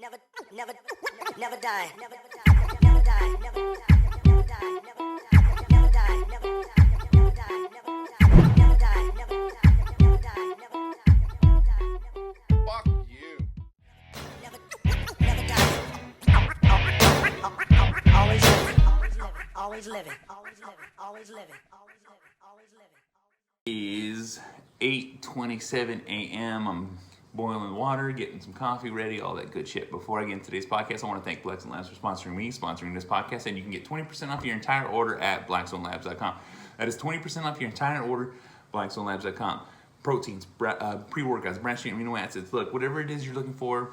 never die, never die, never die, never die, never die, never die, never die, never die, never die. Fuck you. Never die. Always living, always living, always living, always living, always living. Is 8:27 a.m. I'm boiling water, getting some coffee ready, all that good shit. Before I get into today's podcast, I want to thank Blackstone Labs for sponsoring this podcast, and you can get 20% off your entire order at blackstonelabs.com. That is 20% off your entire order, blackstonelabs.com. Proteins, pre-workouts, branched amino acids. Look, whatever it is you're looking for,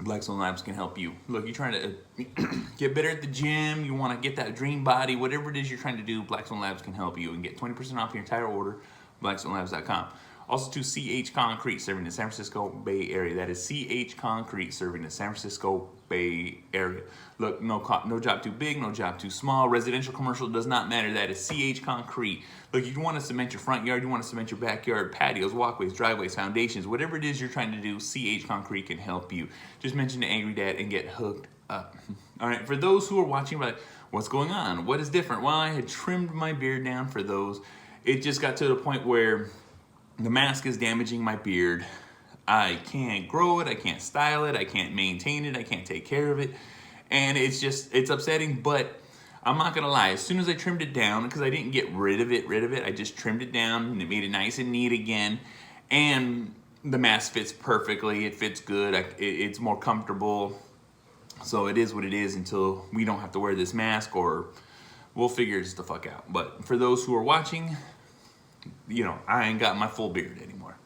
Blackstone Labs can help you. Look, you're trying to get better at the gym, you want to get that dream body, whatever it is you're trying to do, Blackstone Labs can help you and get 20% off your entire order, blackstonelabs.com. Also to CH Concrete, serving the San Francisco Bay Area. That is CH Concrete, serving the San Francisco Bay Area. Look, no job too big, no job too small. Residential, commercial, does not matter. That is CH Concrete. Look, you want to cement your front yard, you want to cement your backyard, patios, walkways, driveways, foundations, whatever it is you're trying to do, CH Concrete can help you. Just mention the Angry Dad and get hooked up. All right, for those who are watching, like, what's going on? What is different? Well, I had trimmed my beard down for those. It just got to the point where the mask is damaging my beard. I can't grow it, I can't style it, I can't maintain it, I can't take care of it. And it's upsetting, but I'm not gonna lie, as soon as I trimmed it down, because I didn't get rid of it, I just trimmed it down and it made it nice and neat again. And the mask fits perfectly, it fits good, it's more comfortable. So it is what it is until we don't have to wear this mask, or we'll figure this the fuck out. But for those who are watching, you know, I ain't got my full beard anymore.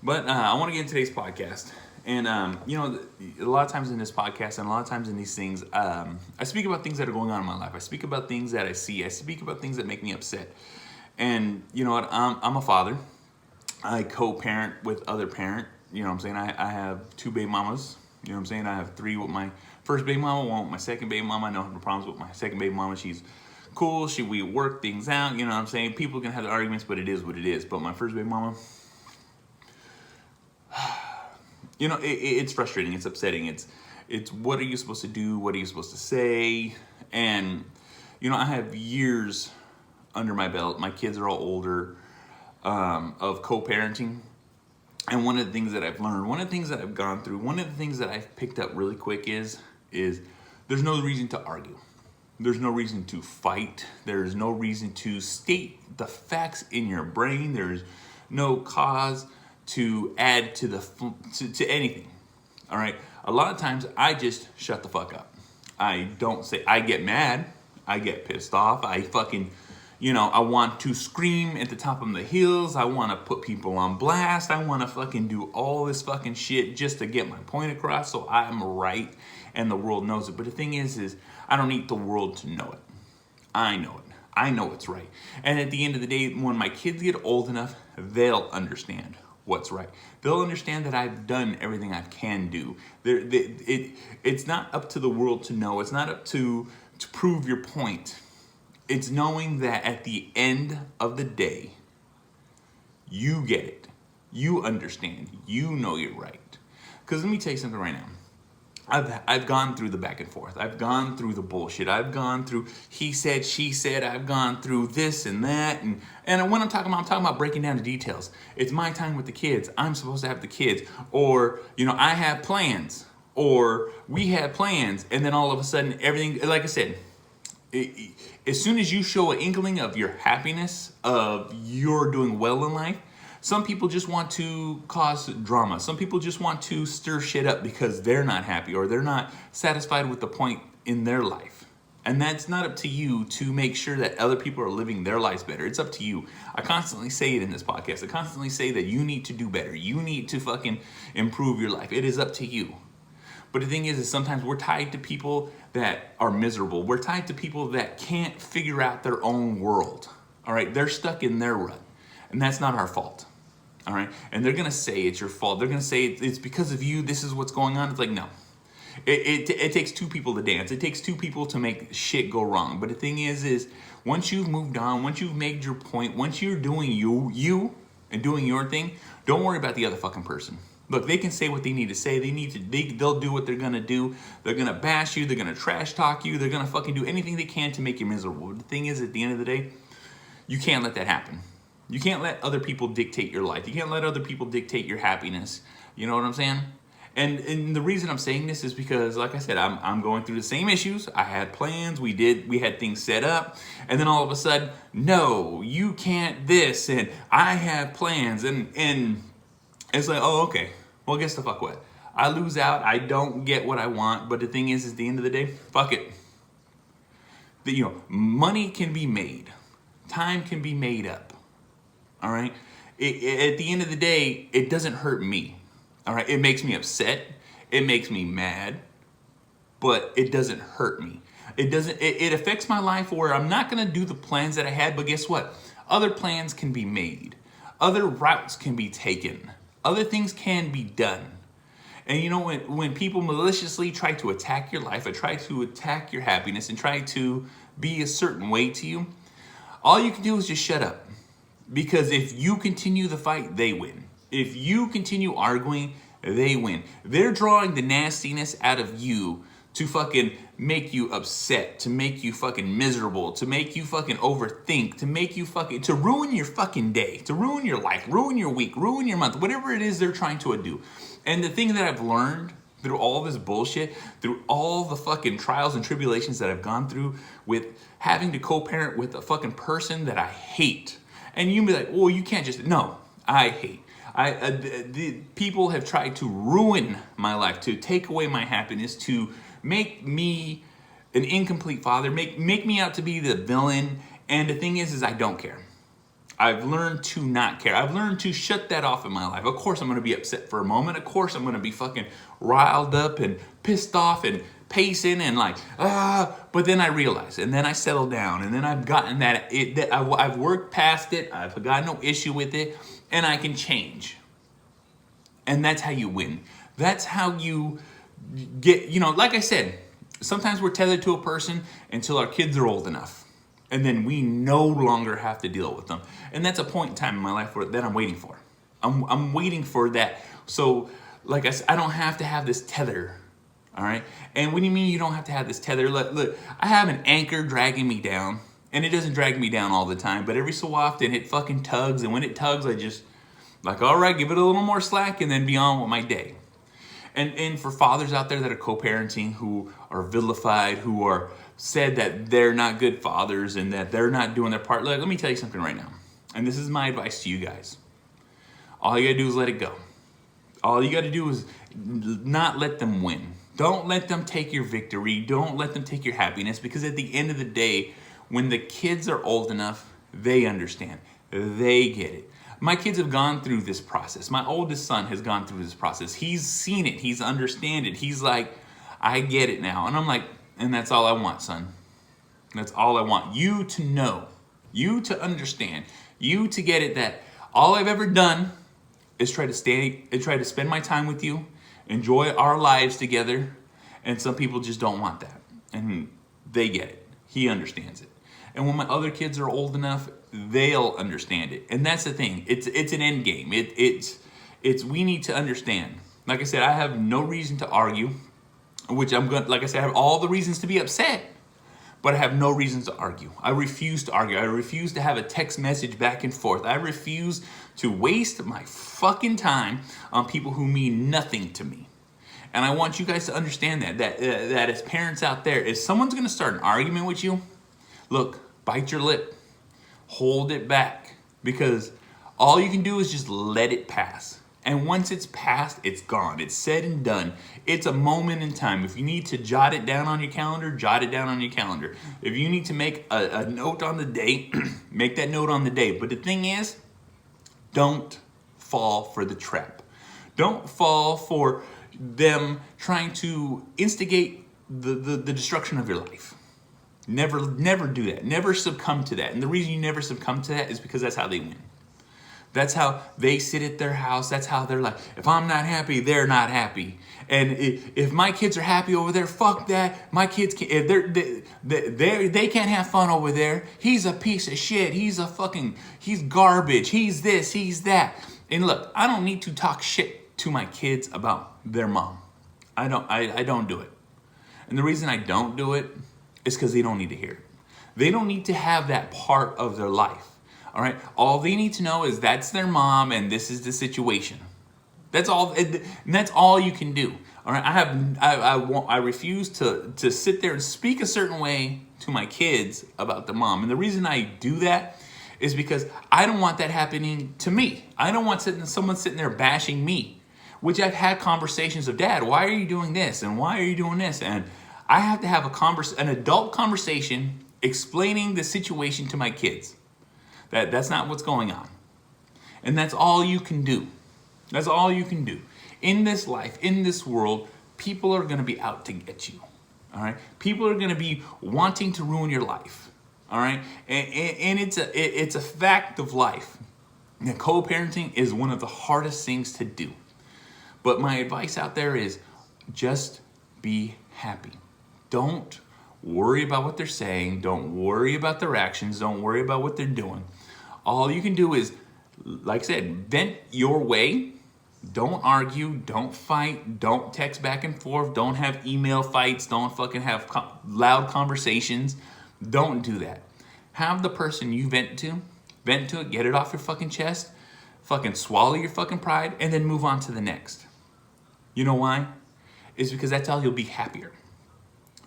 But I want to get into today's podcast. And, you know, a lot of times in this podcast and a lot of times in these things, I speak about things that are going on in my life. I speak about things that I see. I speak about things that make me upset. And, you know what, I'm a father. I co-parent with other parent. You know what I'm saying? I have 2 baby mamas. You know what I'm saying? I have 3 with my first baby mama, 1 with my second baby mama. I don't have no problems with my second baby mama. She's cool. We work things out. You know what I'm saying? People can have their arguments, but it is what it is. But my first baby mama, you know, it's frustrating. It's upsetting. It's what are you supposed to do? What are you supposed to say? And, you know, I have years under my belt. My kids are all older, of co-parenting. And one of the things that I've learned, one of the things that I've gone through, one of the things that I've picked up really quick is there's no reason to argue. There's no reason to fight. There's no reason to state the facts in your brain. There's no cause to add to to anything. All right. A lot of times I just shut the fuck up. I don't say. I get mad. I get pissed off. I fucking, you know, I want to scream at the top of the hills. I want to put people on blast. I want to fucking do all this fucking shit just to get my point across so I'm right and the world knows it. But the thing is I don't need the world to know it. I know it. I know it's right. And at the end of the day, when my kids get old enough, they'll understand what's right. They'll understand that I've done everything I can do. It's not up to the world to know. It's not up to prove your point. It's knowing that at the end of the day, you get it. You understand. You know you're right. Because let me tell you something right now. I've gone through the back and forth. I've gone through the bullshit. I've gone through he said, she said. I've gone through this and that. And when I'm talking about breaking down the details. It's my time with the kids. I'm supposed to have the kids. Or, you know, I have plans. Or we had plans. And then all of a sudden, everything, like I said, as soon as you show an inkling of your happiness, of you're doing well in life, some people just want to cause drama. Some people just want to stir shit up because they're not happy or they're not satisfied with the point in their life. And that's not up to you to make sure that other people are living their lives better. It's up to you. I constantly say it in this podcast. I constantly say that you need to do better. You need to fucking improve your life. It is up to you. But the thing is sometimes we're tied to people that are miserable. We're tied to people that can't figure out their own world. All right, they're stuck in their rut. And that's not our fault. All right, and they're gonna say it's your fault. They're gonna say it's because of you. This is what's going on. It's like, no. It takes 2 people to dance. It takes 2 people to make shit go wrong. But the thing is once you've moved on, once you've made your point, once you're doing you and doing your thing, don't worry about the other fucking person. Look, they can say what they need to say. They'll do what they're gonna do. They're gonna bash you. They're gonna trash talk you. They're gonna fucking do anything they can to make you miserable. But the thing is, at the end of the day, you can't let that happen. You can't let other people dictate your life. You can't let other people dictate your happiness. You know what I'm saying? And the reason I'm saying this is because, like I said, I'm going through the same issues. I had plans. We had things set up, and then all of a sudden, no, you can't this, and I have plans, and it's like, oh, okay. Well, guess the fuck what? I lose out. I don't get what I want. But the thing is, at the end of the day, fuck it. Money can be made. Time can be made up. All right? At the end of the day, it doesn't hurt me. All right? It makes me upset. It makes me mad. But it doesn't hurt me. It affects my life where I'm not going to do the plans that I had. But guess what? Other plans can be made. Other routes can be taken. Other things can be done. And when people maliciously try to attack your life or try to attack your happiness and try to be a certain way to you, all you can do is just shut up. Because if you continue the fight, they win. If you continue arguing, they win. They're drawing the nastiness out of you to fucking make you upset, to make you fucking miserable, to make you fucking overthink, to ruin your fucking day, to ruin your life, ruin your week, ruin your month, whatever it is they're trying to do. And the thing that I've learned through all this bullshit, through all the fucking trials and tribulations that I've gone through with having to co-parent with a fucking person that I hate. And you be like, well, you can't just, no, I hate. The people have tried to ruin my life, to take away my happiness, to make me an incomplete father, make me out to be the villain. And the thing is I don't care. I've learned to not care. I've learned to shut that off in my life. Of course I'm going to be upset for a moment. Of course I'm going to be fucking riled up and pissed off and pacing and but then I realize, and then I settle down, and then I've gotten I've worked past it. I've got no issue with it, and I can change. And that's how you win. That's how you get, like I said, sometimes we're tethered to a person until our kids are old enough. And then we no longer have to deal with them. And that's a point in time in my life that I'm waiting for. I'm waiting for that. So, like I said, I don't have to have this tether. All right? And what do you mean you don't have to have this tether? Look, I have an anchor dragging me down. And it doesn't drag me down all the time. But every so often, it fucking tugs. And when it tugs, I just, all right, give it a little more slack and then be on with my day. And for fathers out there that are co-parenting, who are vilified, who are said that they're not good fathers and that they're not doing their part, let me tell you something right now. And this is my advice to you guys. All you gotta do is let it go. All you gotta do is not let them win. Don't let them take your victory. Don't let them take your happiness, because at the end of the day, when the kids are old enough, they understand. They get it. My kids have gone through this process. My oldest son has gone through this process. He's seen it. He's understand it. He's like, I get it now. And I'm like, and that's all I want, son. That's all I want. You to know, you to understand, you to get it, that all I've ever done is try to spend my time with you, enjoy our lives together. And some people just don't want that. And they get it. He understands it. And when my other kids are old enough, they'll understand it. And that's the thing. It's an end game. It's we need to understand. Like I said, I have no reason to argue, which like I said, I have all the reasons to be upset, but I have no reasons to argue. I refuse to argue. I refuse to have a text message back and forth. I refuse to waste my fucking time on people who mean nothing to me. And I want you guys to understand that as parents out there, if someone's going to start an argument with you, look, bite your lip. Hold it back, because all you can do is just let it pass. And once it's passed, it's gone. It's said and done. It's a moment in time. If you need to jot it down on your calendar, jot it down on your calendar. If you need to make a note on the day, make that note on the day. But the thing is, don't fall for the trap. Don't fall for them trying to instigate the destruction of your life. Never do that. Never succumb to that. And the reason you never succumb to that is because that's how they win. That's how they sit at their house. That's how they're like, if I'm not happy, they're not happy. And if my kids are happy over there, fuck that. My kids can't, if they can't have fun over there. He's a piece of shit. He's garbage. He's this, he's that. And look, I don't need to talk shit to my kids about their mom. I don't do it. And the reason I don't do it is because they don't need to hear it. They don't need to have that part of their life. All right. All they need to know is that's their mom and this is the situation. That's all. And that's all you can do. All right. I refuse to sit there and speak a certain way to my kids about the mom. And the reason I do that is because I don't want that happening to me. I don't want someone sitting there bashing me, which I've had conversations of, Dad, why are you doing this? And why are you doing this? And I have to have an adult conversation explaining the situation to my kids. That's not what's going on. And that's all you can do. That's all you can do. In this life, in this world, people are going to be out to get you. All right? People are going to be wanting to ruin your life. All right? And it's a fact of life. Now, co-parenting is one of the hardest things to do. But my advice out there is just be happy. Don't worry about what they're saying. Don't worry about their actions. Don't worry about what they're doing. All you can do is, like I said, vent your way. Don't argue. Don't fight. Don't text back and forth. Don't have email fights. Don't fucking have loud conversations. Don't do that. Have the person you vent to it, get it off your fucking chest, fucking swallow your fucking pride, and then move on to the next. You know why? It's because that's how you'll be happier.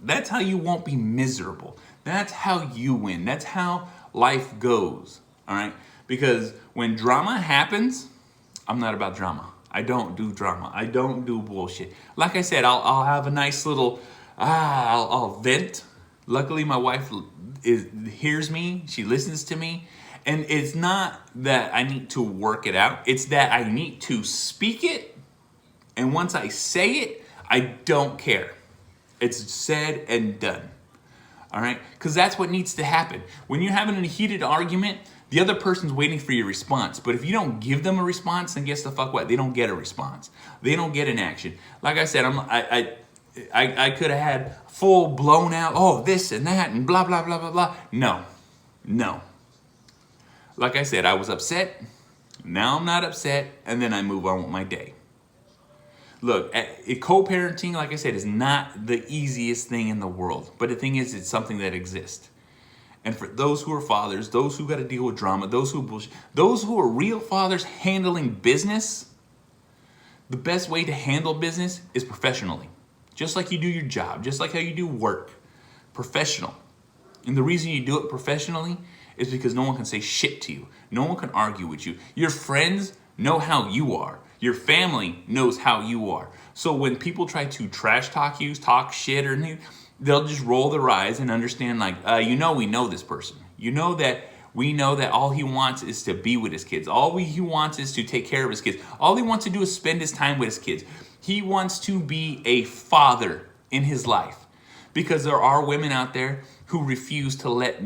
That's how you won't be miserable. That's how you win. That's how life goes. All right? Because when drama happens, I'm not about drama. I don't do drama. I don't do bullshit. Like I said, I'll have a nice little, I'll vent. Luckily, my wife hears me. She listens to me. And it's not that I need to work it out. It's that I need to speak it. And once I say it, I don't care. It's said and done. All right? Because that's what needs to happen. When you're having a heated argument, the other person's waiting for your response. But if you don't give them a response, then guess the fuck what? They don't get a response. They don't get an action. Like I said, I could have had full blown out, oh, this and that and blah, blah, blah, blah, blah. No. Like I said, I was upset. Now I'm not upset. And then I move on with my day. Look, co-parenting, like I said, is not the easiest thing in the world. But the thing is, it's something that exists. And for those who are fathers, those who got to deal with drama, those who are real fathers handling business, the best way to handle business is professionally. Just like you do your job, just like how you do work. Professional. And the reason you do it professionally is because no one can say shit to you. No one can argue with you. Your friends know how you are. Your family knows how you are. So when people try to trash talk you, talk shit, or anything, they'll just roll their eyes and understand, like, we know this person. We know that all he wants is to be with his kids. He wants is to take care of his kids. All he wants to do is spend his time with his kids. He wants to be a father in his life. Because there are women out there who refuse to let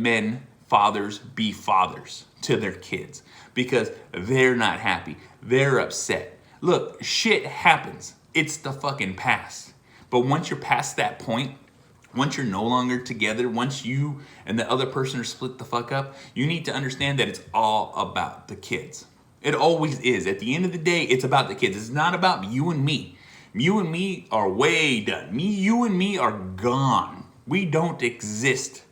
fathers be fathers to their kids. Because they're not happy. They're upset. Look, shit happens. It's the fucking past. But once you're past that point, once you're no longer together, once you and the other person are split the fuck up, you need to understand that it's all about the kids. It always is. At the end of the day, it's about the kids. It's not about you and me. You and me are way done. You and me are gone. We don't exist,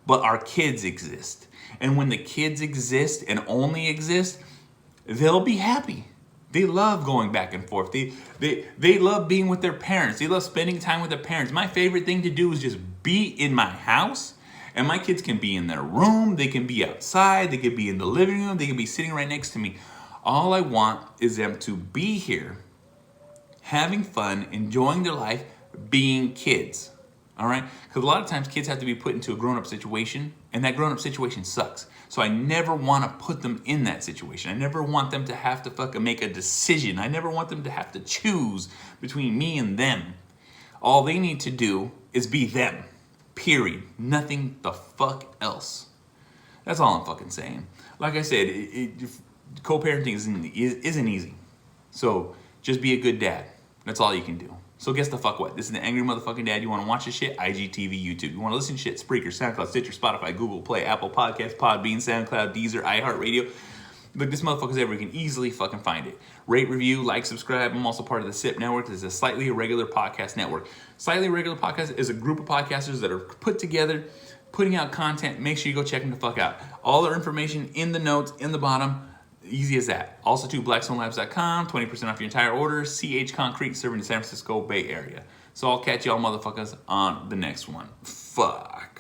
but our kids exist. And when the kids exist and only exist, they'll be happy. They love going back and forth. They love being with their parents. They love spending time with their parents. My favorite thing to do is just be in my house, and my kids can be in their room. They can be outside. They can be in the living room. They can be sitting right next to me. All I want is them to be here, having fun, enjoying their life, being kids. All right? Because a lot of times kids have to be put into a grown-up situation, and that grown-up situation sucks. So I never want to put them in that situation. I never want them to have to fucking make a decision. I never want them to have to choose between me and them. All they need to do is be them. Period. Nothing the fuck else. That's all I'm fucking saying. Like I said, co-parenting isn't easy. So just be a good dad. That's all you can do. So guess the fuck what? This is the Angry Motherfucking Dad. You want to watch this shit? IGTV, YouTube. You want to listen to shit? Spreaker, SoundCloud, Stitcher, Spotify, Google Play, Apple Podcasts, Podbean, SoundCloud, Deezer, iHeartRadio. Look, this motherfucker's everywhere. You can easily fucking find it. Rate, review, like, subscribe. I'm also part of the SIP Network. This is a Slightly Irregular Podcast Network. Slightly Irregular Podcast is a group of podcasters that are put together, putting out content. Make sure you go check them the fuck out. All their information in the notes, in the bottom. Easy as that. Also to blackstonelabs.com, 20% off your entire order. Cathconcrete, serving the San Francisco Bay Area. So I'll catch y'all motherfuckers on the next one. Fuck.